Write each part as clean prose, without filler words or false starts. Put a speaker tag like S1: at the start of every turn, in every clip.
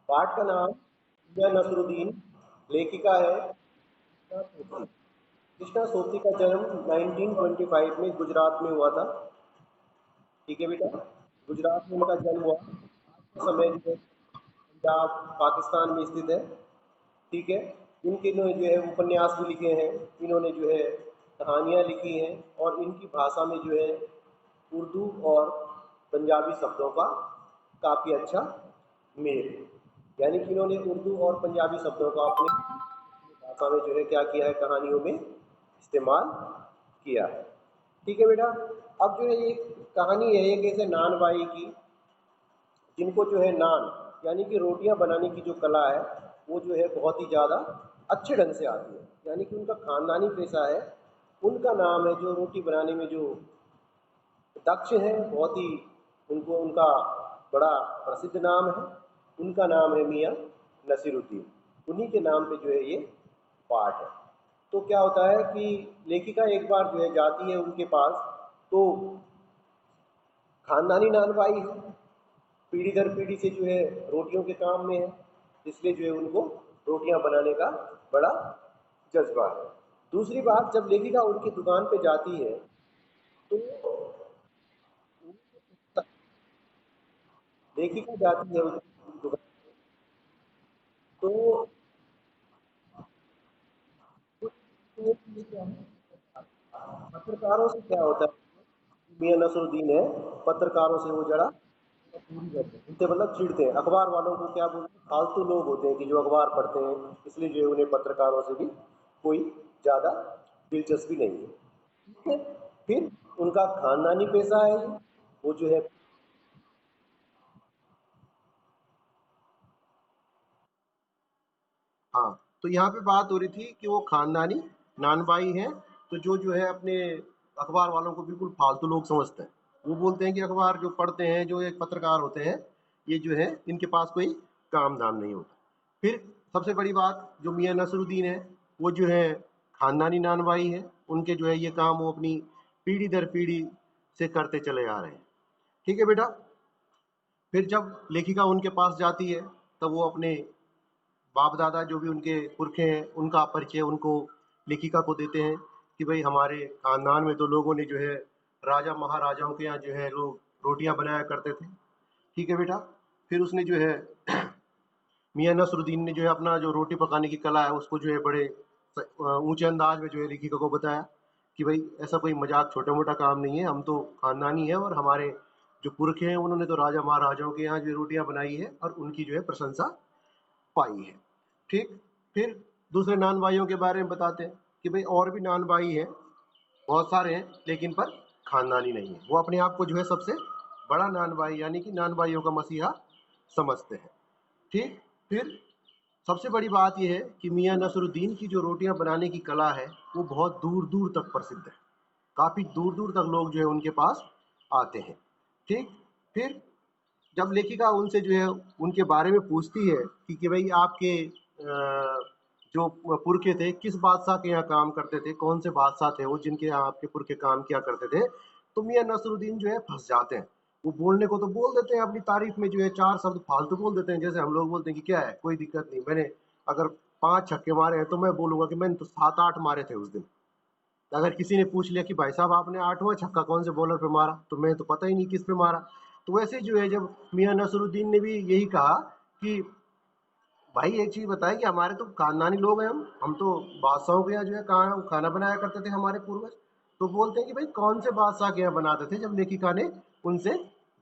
S1: पाठ का नाम मियां नसरुद्दीन, लेखिका है कृष्णा सोबती। कृष्णा सोबती का जन्म 1925 में गुजरात में हुआ था। ठीक है बेटा, गुजरात में उनका जन्म हुआ। आज के समय जो है पंजाब पाकिस्तान में स्थित है। ठीक है, इनके जो है उपन्यास भी लिखे हैं, इन्होंने जो है कहानियाँ लिखी हैं, और इनकी भाषा में जो है उर्दू और पंजाबी शब्दों का काफ़ी अच्छा मेल है। यानी कि इन्होंने उर्दू और पंजाबी शब्दों का अपने भाषा में जो है क्या किया है, कहानियों में इस्तेमाल किया है। ठीक है बेटा, अब जो है ये कहानी है एक ऐसे नान बाई की, जिनको जो है नान यानी कि रोटियां बनाने की जो कला है वो जो है बहुत ही ज़्यादा अच्छे ढंग से आती है। यानी कि उनका खानदानी पेशा है, उनका नाम है जो रोटी बनाने में जो दक्ष हैं, बहुत ही उनको उनका बड़ा प्रसिद्ध नाम है। उनका नाम है मियाँ नसीरुद्दीन। उन्हीं के नाम पे जो है ये पाठ है। तो क्या होता है कि लेखिका एक बार जो है जाती है उनके पास, तो खानदानी नानबाई है, पीढ़ी दर पीढ़ी से जो है रोटियों के काम में है, इसलिए जो है उनको रोटियां बनाने का बड़ा जज्बा है। दूसरी बात, जब लेखिका उनकी दुकान पे जाती है तो लेखिका जाती है उनकी दुकान, तो ये चीज़ क्या है, पत्रकारों से क्या होता है, मियां नसरुद्दीन है, पत्रकारों से वो जरा दूरी रहते हैं, उनसे मतलब चिढ़ते हैं। अखबार वालों को क्या बोलते हैं, फालतू लोग होते हैं कि जो अखबार पढ़ते हैं, इसलिए जो है उन्हें पत्रकारों से भी कोई ज़्यादा दिलचस्पी नहीं है। ठीक है, फिर उनका खानदानी पेशा है ये, वो जो है। हाँ, तो यहाँ पे बात हो रही थी कि वो खानदानी नानबाई हैं, तो जो है अपने अखबार वालों को बिल्कुल फालतू लोग समझते हैं। वो बोलते हैं कि अखबार जो पढ़ते हैं, जो एक पत्रकार होते हैं, ये जो है इनके पास कोई काम धाम नहीं होता। फिर सबसे बड़ी बात, जो मियाँ नसरुद्दीन है, वो जो है खानदानी नानबाई है, उनके जो है ये काम वो अपनी पीढ़ी दर पीढ़ी से करते चले आ रहे हैं। ठीक है बेटा, फिर जब लेखिका उनके पास जाती है, तब वो अपने बाप दादा जो भी उनके पुरखे हैं उनका परिचय उनको लेखिका को देते हैं कि भाई हमारे खानदान में तो लोगों ने जो है राजा महाराजाओं के यहाँ जो है लोग रोटियां बनाया करते थे। ठीक है बेटा, फिर उसने जो है मियाँ नसरुद्दीन ने जो है अपना जो रोटी पकाने की कला है उसको जो है बड़े ऊंचे अंदाज में जो है लेखिका को बताया कि भाई ऐसा कोई मजाक छोटा मोटा काम नहीं है, हम तो खानदानी है और हमारे जो पुरखे हैं उन्होंने तो राजा महाराजाओं के यहाँ जो रोटियां बनाई है और उनकी जो है प्रशंसा पाई है। ठीक, फिर दूसरे नान भाइयों के बारे में बताते हैं कि भाई और भी नान भाई हैं, बहुत सारे हैं, लेकिन पर खानदानी नहीं है। वो अपने आप को जो है सबसे बड़ा नान भाई यानी कि नान भाइयों का मसीहा समझते हैं। ठीक, फिर सबसे बड़ी बात यह है कि मियाँ नसरुद्दीन की जो रोटियां बनाने की कला है वो बहुत दूर दूर तक प्रसिद्ध है। काफ़ी दूर दूर तक लोग जो है उनके पास आते हैं। ठीक, फिर जब लेखिका उनसे जो है उनके बारे में पूछती है कि भाई आपके जो पुरखे थे किस बादशाह के यहाँ काम करते थे, कौन से बादशाह थे वो जिनके यहाँ आपके पुरखे काम किया करते थे, तो मियाँ नसरुद्दीन जो है फंस जाते हैं। वो बोलने को तो बोल देते हैं, अपनी तारीफ में जो है चार शब्द फालतू बोल देते हैं, जैसे हम लोग बोलते हैं कि क्या है कोई दिक्कत नहीं, मैंने अगर 5 छक्के मारे हैं तो मैं बोलूंगा कि मैंने तो 7-8 मारे थे उस दिन। अगर किसी ने पूछ लिया कि भाई साहब आपने 8वां छक्का कौन से बॉलर पे मारा, तो मैं तो पता ही नहीं किस पे मारा। तो वैसे जो है जब मियाँ नसरुद्दीन ने भी यही कहा कि भाई एक चीज बताए कि हमारे तो खानदानी लोग हैं, हम तो बादशाहों के यहाँ जो है खाना बनाया करते थे हमारे पूर्वज। तो बोलते हैं कि भाई कौन से बादशाह के यहाँ बनाते थे, जब लेखिका ने उनसे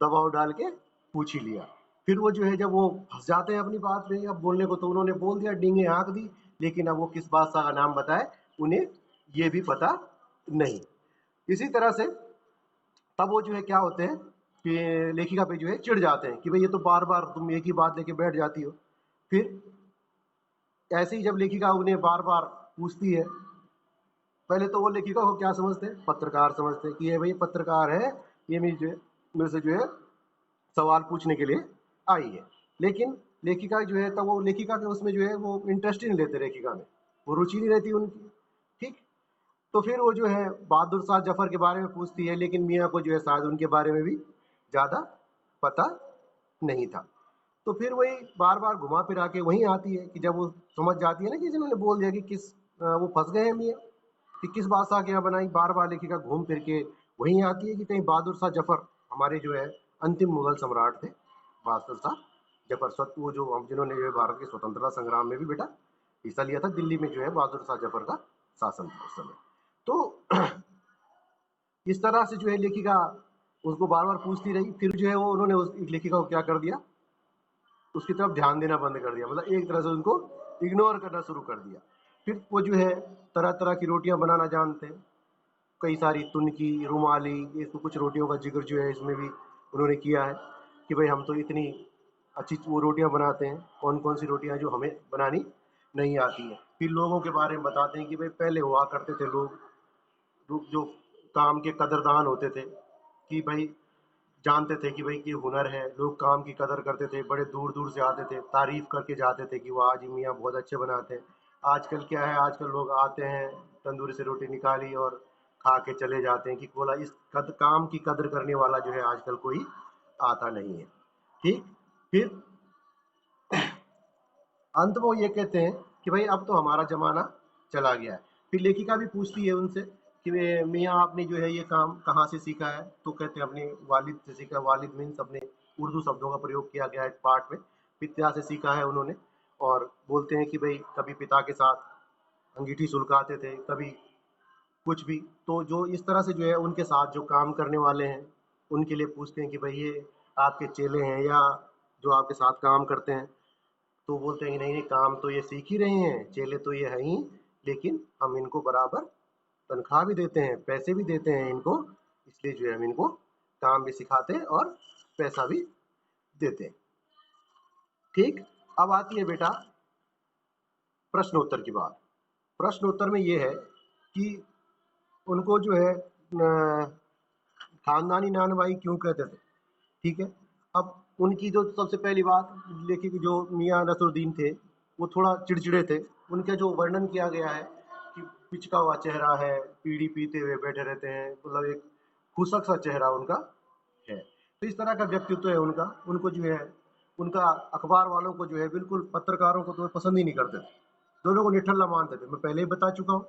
S1: दबाव डाल के पूछ ही लिया। फिर वो जो है जब वो फंस जाते हैं अपनी बात में, अब बोलने को तो उन्होंने बोल दिया, डींगे हाँक दी, लेकिन अब वो किस बादशाह का नाम बताए उन्हें ये भी पता नहीं। इसी तरह से तब वो जो है क्या होते हैं कि लेखिका पे जो है चिढ़ जाते हैं कि भाई ये तो बार बार तुम एक ही बात लेके बैठ जाती हो। फिर ऐसे ही जब लेखिका उन्हें बार बार पूछती है, पहले तो वो लेखिका को क्या समझते हैं, पत्रकार समझते हैं कि ये भाई पत्रकार है, ये मेरे से जो है सवाल पूछने के लिए आई है। लेकिन लेखिका जो है तब वो लेखिका के उसमें जो है वो इंटरेस्ट ही नहीं लेते, लेखिका में वो रुचि नहीं रहती उनकी। ठीक, तो फिर वो जो है बहादुर शाह जफर के बारे में पूछती है, लेकिन मियाँ को जो है शायद उनके बारे में भी ज़्यादा पता नहीं था। तो फिर वही बार बार घुमा फिरा के वहीं आती है कि जब वो समझ जाती है ना कि जिन्होंने बोल दिया कि वो फंस गए हैं मियाँ कि किस बादशाह के यहाँ बनाई, बार बार लेखिका घूम फिर के वहीं आती है कि कहीं बहादुर शाह जफर, हमारे जो है अंतिम मुगल सम्राट थे बहादुर शाह जफर, वो जो हम जिन्होंने जो है भारत के स्वतंत्रता संग्राम में भी बेटा हिस्सा लिया था। दिल्ली में जो है बहादुर शाह जफर का शासन था उस समय। तो इस तरह से जो है लेखिका उसको बार बार पूछती रही। फिर जो है वो उन्होंने उस लेखिका को क्या कर दिया, उसकी तरफ ध्यान देना बंद कर दिया, मतलब एक तरह से उनको इग्नोर करना शुरू कर दिया। फिर वो जो है तरह तरह की रोटियां बनाना जानते हैं, कई सारी तुनकी, रुमाली, ये तो कुछ रोटियों का जिक्र जो है इसमें भी उन्होंने किया है कि भाई हम तो इतनी अच्छी वो रोटियां बनाते हैं, कौन कौन सी रोटियां जो हमें बनानी नहीं आती है। फिर लोगों के बारे में बताते हैं कि भाई पहले हुआ करते थे लोग जो काम के कदरदान होते थे, कि भाई जानते थे कि भाई ये हुनर है, लोग काम की कदर करते थे, बड़े दूर दूर से आते थे, तारीफ करके जाते थे कि वाह जी मियाँ बहुत अच्छे बनाते हैं। आजकल क्या है, आजकल लोग आते हैं, तंदूरी से रोटी निकाली और खा के चले जाते हैं, कि बोला इस काम की कदर करने वाला जो है आजकल कोई आता नहीं है। ठीक। फिर अंत में वो ये कहते हैं कि भाई अब तो हमारा जमाना चला गया है। फिर लेखिका भी पूछती है उनसे कि मियाँ आपने जो है ये काम कहाँ से सीखा है, तो कहते हैं अपने वालिद से सीखा। वालिद मीन्स अपने उर्दू शब्दों का प्रयोग किया गया है पाठ में, पिता से सीखा है उन्होंने। और बोलते हैं कि भाई कभी पिता के साथ अंगीठी सुलगाते थे, कभी कुछ भी। तो जो इस तरह से जो है उनके साथ जो काम करने वाले हैं उनके लिए पूछते हैं कि भाई ये आपके चेले हैं या जो आपके साथ काम करते हैं, तो बोलते हैं कि नहीं नहीं, काम तो ये सीख ही रहे हैं, चेले तो ये हैं ही, लेकिन हम इनको बराबर तनख्वाह भी देते हैं, पैसे भी देते हैं इनको, इसलिए जो है हम इनको काम भी सिखाते हैं और पैसा भी देते हैं। ठीक। अब आती है बेटा प्रश्नोत्तर की बात। प्रश्नोत्तर में ये है कि उनको जो है खानदानी नानवाई क्यों कहते थे। ठीक है। अब उनकी जो सबसे पहली बात, लेखक जो मियाँ नसरुद्दीन थे वो थोड़ा चिड़चिड़े थे। उनका जो वर्णन किया गया है कि पिचका हुआ चेहरा है, बीड़ी पीते हुए बैठे रहते हैं, मतलब एक खुशक सा चेहरा उनका है। तो इस तरह का व्यक्तित्व है उनका। उनको जो है उनका अखबार वालों को जो है बिल्कुल, पत्रकारों को तो पसंद ही नहीं करते थे, दोनों को निठल्ला मानते थे, मैं पहले ही बता चुका हूँ।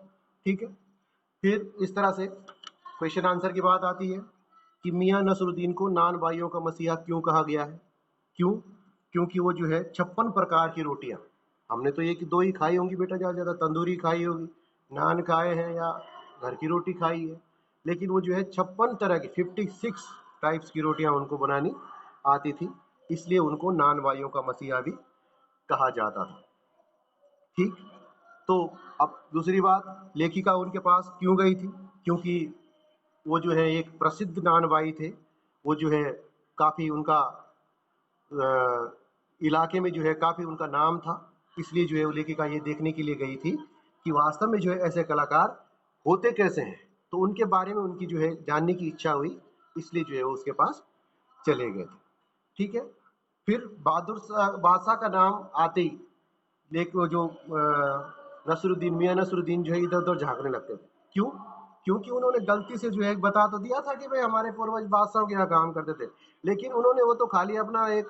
S1: ठीक है। फिर इस तरह से क्वेश्चन आंसर की बात आती है कि मियाँ नसरुद्दीन को नान भाइयों का मसीहा क्यों कहा गया है। क्यों? क्योंकि वो जो है 56 प्रकार की रोटियां, हमने तो ये कि दो ही खाई होंगी बेटा, ज़्यादा ज़्यादा तंदूरी खाई होगी, नान खाए हैं या घर की रोटी खाई है, लेकिन वो जो है 56 तरह की 56 टाइप्स की रोटियां उनको बनानी आती थी, इसलिए उनको नान भाइयों का मसीहा भी कहा जाता था। ठीक। तो अब दूसरी बात, लेखिका उनके पास क्यों गई थी, क्योंकि वो जो है एक प्रसिद्ध नानबाई थे। वो जो है काफ़ी उनका इलाके में जो है काफ़ी उनका नाम था, इसलिए जो है वो लेखिका ये देखने के लिए गई थी कि वास्तव में जो है ऐसे कलाकार होते कैसे हैं। तो उनके बारे में उनकी जो है जानने की इच्छा हुई, इसलिए जो है वो उसके पास चले गए थे। ठीक है। फिर बादशाह का नाम आते ही लेकिन वो जो नसरुद्दीन, मियाँ नसरुद्दीन जो है इधर उधर झांकने लगते थे। क्यों? क्योंकि उन्होंने गलती से जो है बता तो दिया था कि भाई हमारे पूर्वज बादशाहों के यहाँ काम करते थे, लेकिन उन्होंने वो तो खाली अपना एक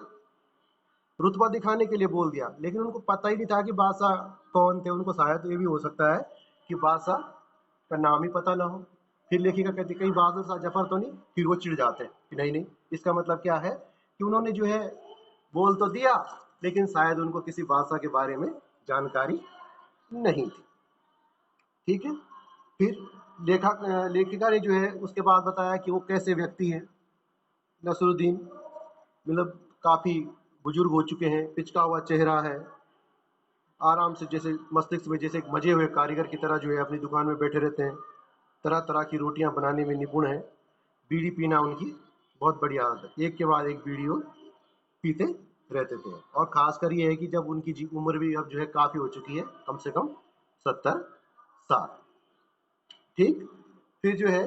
S1: रुतबा दिखाने के लिए बोल दिया, लेकिन उनको पता ही नहीं था कि बादशाह कौन थे। उनको शायद ये भी हो सकता है कि बादशाह का नाम ही पता ना हो। फिर लेखिका कहती कहीं बहादुर शाह जफर तो नहीं। फिर वो चिढ़ जाते हैं कि नहीं नहीं, इसका मतलब क्या है कि उन्होंने जो है बोल तो दिया, लेकिन शायद उनको किसी बादशाह के बारे में जानकारी नहीं थी। ठीक है। फिर लेखिका ने जो है उसके बाद बताया कि वो कैसे व्यक्ति हैं। नसरुद्दीन मतलब काफ़ी बुजुर्ग हो चुके हैं, पिचका हुआ चेहरा है, आराम से जैसे मस्तिष्क में जैसे एक मजे हुए कारीगर की तरह जो है अपनी दुकान में बैठे रहते हैं, तरह तरह की रोटियां बनाने में निपुण हैं, बीड़ी पीना उनकी बहुत बड़ी आदत है, एक के बाद एक बीड़ी वो पीते रहते थे। और खासकर ये है कि जब उनकी उम्र भी अब जो है काफ़ी हो चुकी है, कम से कम 70 साल। ठीक। फिर जो है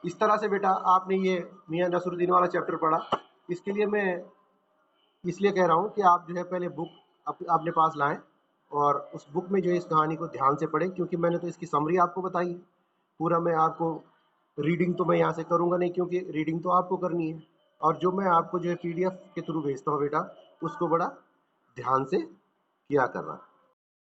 S1: इस तरह से बेटा आपने ये मियाँ नसरुद्दीन वाला चैप्टर पढ़ा, इसके लिए मैं इसलिए कह रहा हूँ कि आप जो है पहले बुक अपने पास लाएं और उस बुक में जो है इस कहानी को ध्यान से पढ़ें, क्योंकि मैंने तो इसकी समरी आपको बताई है। पूरा मैं आपको रीडिंग तो मैं यहाँ से करूँगा नहीं, क्योंकि रीडिंग तो आपको करनी है। और जो मैं आपको जो है पीडीएफ के थ्रू भेजता हूँ बेटा, उसको बड़ा ध्यान से किया करना।